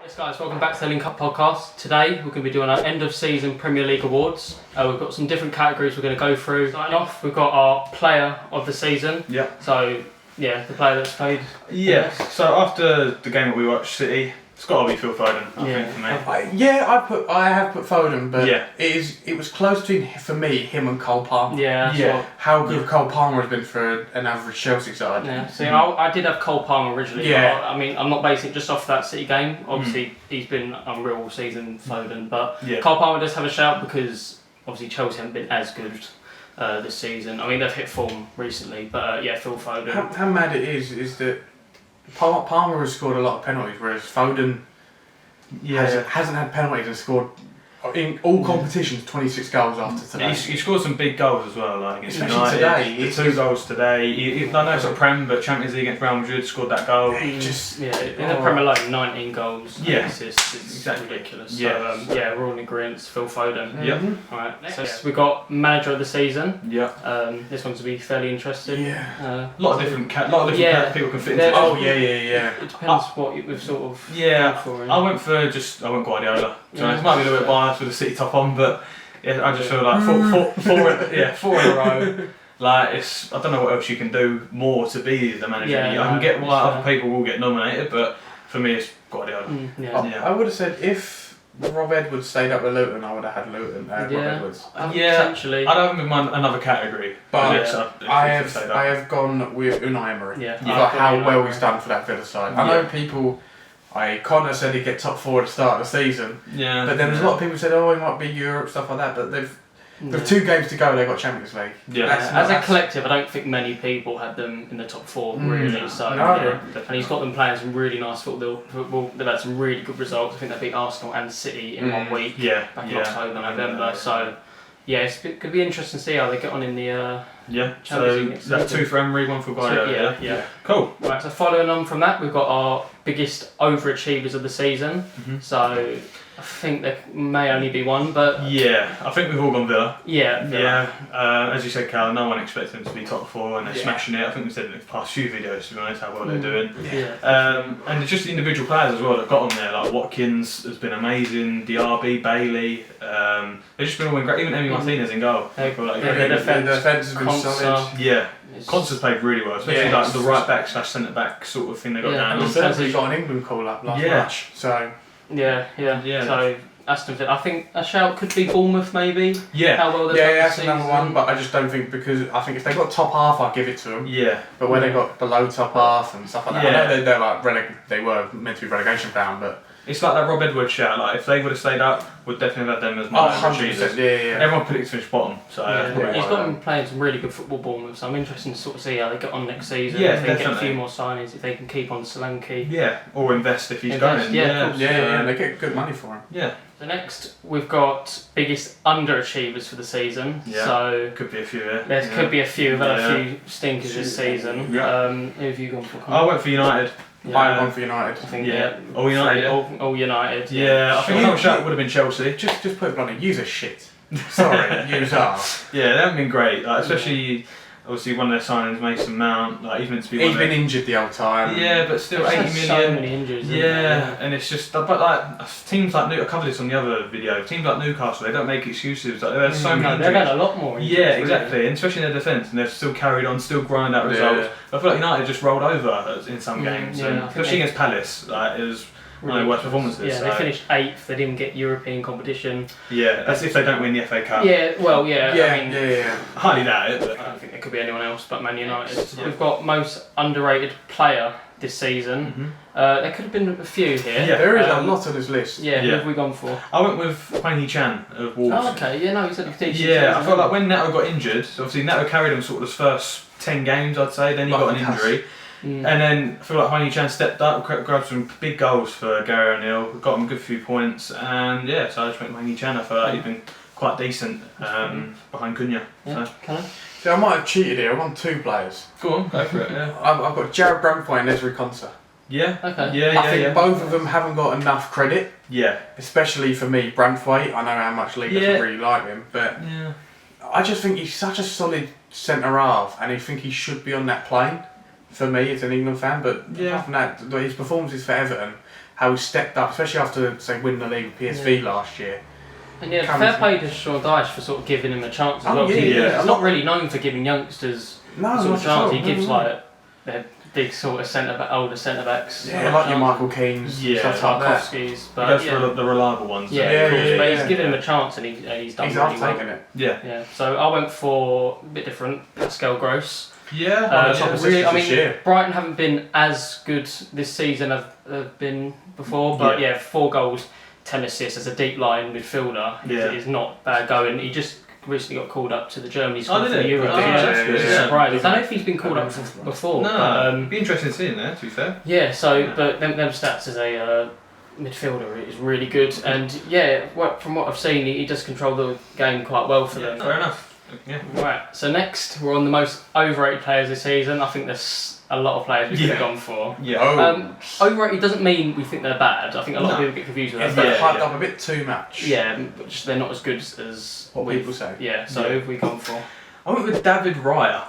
Yes guys, welcome back to the Link Up podcast. Today we're going to be doing our end of season Premier League awards. We've got some different categories we're going to go through. Starting off, we've got our player of the season. Yeah. So, yeah, the player that's played. Yeah. So after the game that we watched, City, it's got to be Phil Foden, I think, for me. I have put Foden, but Yeah. it was close between, for me, him and Cole Palmer. Yeah, that's Yeah. what- How good Cole Palmer has been for an average Chelsea side. Yeah, see, I did have Cole Palmer originally. Yeah. But I mean, I'm not basing it just off that City game. Obviously, he's been unreal all season, Foden. But Yeah. Cole Palmer does have a shout because obviously Chelsea haven't been as good this season. I mean, they've hit form recently, but yeah, Phil Foden. How mad it is that Palmer has scored a lot of penalties, whereas Foden hasn't had penalties and scored in all competitions 26 goals after today. He scored some big goals as well, like against Especially United. today. The 2 goals today. I know it's not Prem, but Champions League against Real Madrid scored that goal. He just in the Premier League, 19 goals. Yeah. Assists. It's Exactly. ridiculous. Yeah. So we're all in agreement. Phil Foden. Yep. Alright, next we got manager of the season. Yeah. This one's to be fairly interesting. Yeah. A lot of different Yeah. people can fit into There- it. Oh yeah. It depends what we've sort of Yeah, gone for. I went Guardiola. So Yeah. it might be a little bit biased with the City top on, but yeah, I just feel like four in a row. Like I don't know what else you can do more to be the manager. Yeah, I can get why it's, other people will get nominated, but for me it's Guardiola. Yeah. I would have said if Rob Edwards stayed up with Luton, I would have had Luton. Rob Yeah. Edwards. Yeah. Potentially. I'd have him in another category. But yes, if I he stayed up. have gone with Unai Emery. Yeah. For I've how gone well Unai he's done for that Villa side. I know people. Connor said he'd get top 4 at the start of the season, Yeah. but then there's a lot of people who said, "Oh, he might be Europe stuff like that." But with 2 games to go, they've got Champions League. Yeah. As a collective, I don't think many people had them in the top 4 really. So No. and he's got them playing some really nice football. They've had some really good results. I think they beat Arsenal and City in 1 week. Yeah. Back in October, November. So yeah, it's could be interesting to see how they get on in the. Yeah. Champions So League next that's season. 2 for Emery, 1 for Guardiola. Yeah. Cool. Right, so following on from that, we've got our biggest overachievers of the season. Mhm. So I think there may only be one, but Yeah, I think we've all gone Villa. yeah. As you said, Cal, no one expected them to be top 4 and they're smashing it. I think we said in the past few videos, to be honest, how well they're doing. Yeah. And it's just the individual players as well that got on there. Like Watkins has been amazing, Diaby, Bailey. They've just been all great. Even Emi Martinez in goal. Hey, I feel like yeah, The defence, defence has been Konsa. solid. yeah. It's- Constance played really well, especially Yeah, like the right back / centre back sort of thing they got Yeah, down And on. the Thursday got an England call up last Yeah. match. So Yeah. Yeah. So Aston Villa, I think a shout could be Bournemouth maybe. Yeah, How well they've yeah, done that's this another season. one. But I just don't think because I think if they got top half, I'd give it to them. yeah, But when they got below top half and stuff like that, Yeah. I know they're like they were meant to be relegation bound, but it's like that Rob Edwards shout. Like if they would have stayed up, we'd definitely have had them as my 100%. overachievers. Yeah. Everyone predicts to finish bottom, so Yeah. He's got them playing some really good football, Bournemouth, so I'm interested to sort of see how they get on next season. Yeah, if they get a definitely. few more signings, if they can keep on Solanke. Yeah, or invest if he's Invest, going. yeah, of Yeah, course. Yeah, they get good money for him. yeah. So next, we've got biggest underachievers for the season. Yeah. So Could be a few here. there could be a few. We've had Yeah. a few stinkers this season. Yeah. Who have you gone for? I went for United. Yeah. I won for United. I think, Yeah. All United, yeah. All United. Yeah, I think You- another shout would have been Chelsea. Just put it bluntly, use a shit. Sorry, use are. Yeah, they haven't been great. Like, especially, obviously, one of their signings, Mason Mount. Like he's meant to be. He's one been of injured the whole time. Yeah, but still, They've 80 had million. So many injuries. haven't Yeah, they? and it's just, but like teams like I covered this on the other video. Teams like Newcastle, they don't make excuses. Like there's so many No, they've injuries. had a lot more injuries. Yeah, really. exactly, and especially in their defence, and they've still carried on, still grind out Yeah. results. I feel like United just rolled over in some games, yeah, and I think especially they- against Palace. Like it was one of their worst performances. Yeah, so. they finished 8th. They didn't get European competition. Yeah, that's if they don't win the FA Cup. Yeah, well, yeah. I mean, yeah. Highly doubt it, but I don't think there could be anyone else but Man United. Yeah. We've got most underrated player this season. There could have been a few here. Yeah. There is a lot on this list. Yeah, who Yeah. have we gone for? I went with Hwang Hee-chan of Wolves. Oh, okay. Yeah, no, he said he could teach. Yeah, I felt like when Neto got injured, so obviously Neto carried him sort of his first 10 games, I'd say, then he got an injury. And then I feel like Hwang Hee-chan stepped up, grabbed some big goals for Gary O'Neill, got him a good few points, and yeah, so I just went Hwang Hee-chan. I felt like he's been quite decent behind Cunha. Yeah, So. can I? See, I might have cheated here. I want 2 players. Go on, go for it, yeah. I've got Jared Brentford and Ezri Konsa. Yeah? Okay. Yeah, I think both of them haven't got enough credit, Yeah. especially for me, Brantwaite. I know how much Lee doesn't really like him, but Yeah. I just think he's such a solid centre half, and I think he should be on that plane. For me, as an England fan, but Yeah. apart from that, his performances for Everton, how he stepped up, especially after say winning the league with PSV last year. And fair play to Sean Dyche for sort of giving him a chance as well. Yeah. He's not really known for giving youngsters sort of chance. He gives like their big sort of older centre backs. Yeah, like your Michael Keanes, stuff like that. Tarkovsky's, but the reliable ones. But he's given him a chance and he's done really well. Taken it. Yeah. So I went for a bit different. Pascal Gross. Yeah, Brighton haven't been as good this season as they've been before, but 4 goals, 10 assists as a deep line midfielder. He's not bad going. He just recently got called up to the Germany squad for the Euro. I don't know if he's been called up before. No, but, it'd be interesting to see him there, to be fair. Yeah, but them stats as a midfielder is really good, and from what I've seen, he does control the game quite well for them. Fair enough. Yeah. Right, so next we're on the most overrated players this season. I think there's a lot of players we could have gone for. Overrated doesn't mean we think they're bad. I think a lot of people get confused with that. They're hyped up a bit too much. Yeah, but just they're not as good as what people say. Yeah, so who have we gone for? I went with David Raya.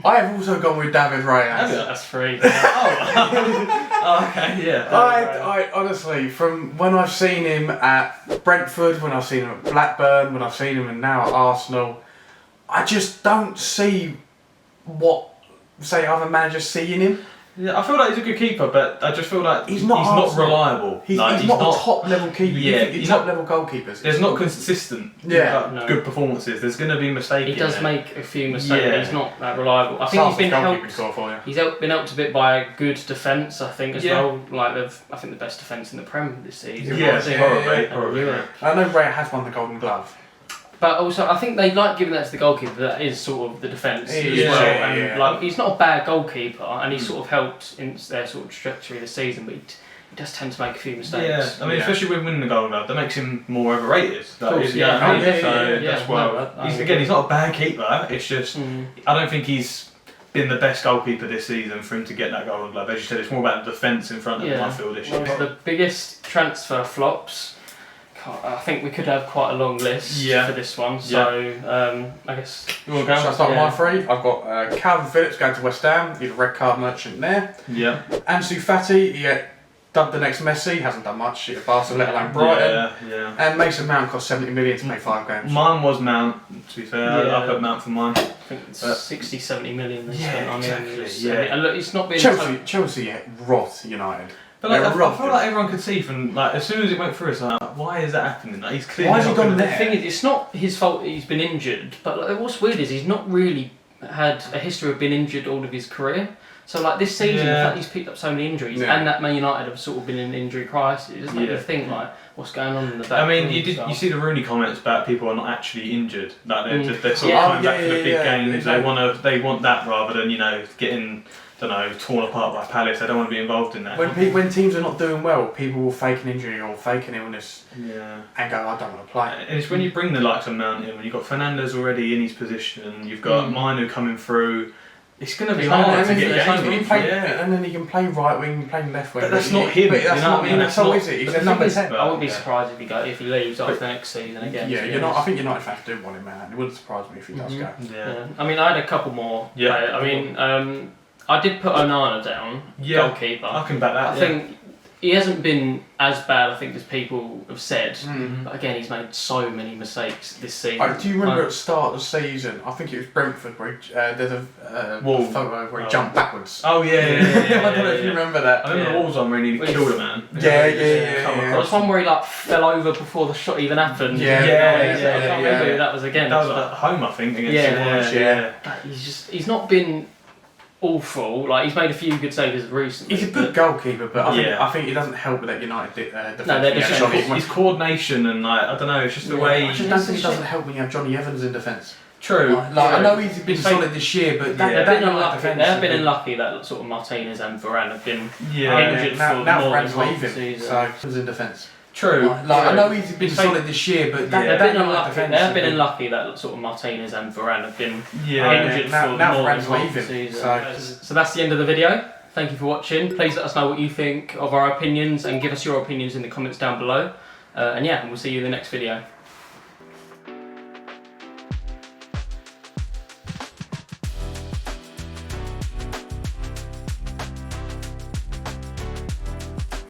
I have also gone with David Raya. That's 3. Oh, okay, yeah. I honestly, from when I've seen him at Brentford, when I've seen him at Blackburn, when I've seen him now at Arsenal, I just don't see what, say, other managers see in him. Yeah, I feel like he's a good keeper, but I just feel like he's not reliable. He's not a top level keeper. Yeah, he's top level goalkeepers. There's not consistent good performances. There's going to be mistakes. He does make a few mistakes. Yeah. He's not that reliable. I think he's been helped. He's been helped a bit by a good defence. I think as well. Like I think the best defence in the Prem this season. Probably. I know Ray has won the Golden Glove. But also, I think they like giving that to the goalkeeper. That is sort of the defence as well. Like he's not a bad goalkeeper, and he's sort of helped in their sort of trajectory this season. But he does tend to make a few mistakes. Yeah, I mean, especially with winning the Golden Glove, that makes him more overrated. That's why. He's not a bad keeper. It's just I don't think he's been the best goalkeeper this season for him to get that Golden Glove. As you said, it's more about the defence in front of the midfield issue. The biggest transfer flops. I think we could have quite a long list for this one, so I guess you want to go? Shall I start with my 3? I've got Calvin Phillips going to West Ham, he's a red card merchant there. Yeah. Ansu Fati, dubbed the next Messi, hasn't done much at Barcelona, let alone Brighton. And Mason Mount cost 70 million to play 5 games. Mine was Mount, to be fair. I put Mount for mine. I think it's 60-70 million they spent on him. And look, it's not been Chelsea rot United. But I feel like everyone could see from as soon as it went through, it's like, why is that happening? Like, he's clearly why has he gone there? The thing is, it's not his fault that he's been injured. But what's weird is he's not really had a history of being injured all of his career. So this season, the fact he's picked up so many injuries, and that Man United have sort of been in an injury crisis, make you think what's going on in the back. I mean, you see the Rooney comments about people are not actually injured. Like they're sort of coming back for the big games. They want that rather than getting torn apart by Palace. They don't want to be involved in that. When teams are not doing well, people will fake an injury or fake an illness and go, I don't want to play. And it's when you bring the likes of Mount in, when you've got Fernandes already in his position, you've got Minu coming through, it's going to be hard to get games. And then he can play right wing, play left wing. But that's not him. That's not it. He's a number 10. I wouldn't be surprised if he leaves after the next season again. Yeah, I think United fans do want him, man. It wouldn't surprise me if he does go. Yeah. I mean, I had a couple more. I mean, I did put Onana down, goalkeeper. I can back that. I think he hasn't been as bad, I think, as people have said. But again, he's made so many mistakes this season. Do you remember at the start of the season, I think it was Brentford, where there's a photo where he jumped backwards. Oh, yeah. I don't know if you remember that. I remember the walls on where he nearly killed a man. Yeah. There was one where he fell over before the shot even happened. Yeah. I can't remember who that was against. That was at home, I think, against He's not been awful. He's made a few good saves recently. He's a good goalkeeper, but I think it doesn't help with that United defence. No, his coordination and I don't know. It's just the way. I just don't think it doesn't help when you have Johnny Evans in defence. True. I know he's been solid this year, but they have been unlucky that sort of Martinez and Varane have been injured for more than half the season. So he's in defence. True. I know he's been solid this year, but they have been unlucky that sort of Martinez and Varane have been injured for more than half the season. So that's the end of the video. Thank you for watching. Please let us know what you think of our opinions and give us your opinions in the comments down below. And we'll see you in the next video.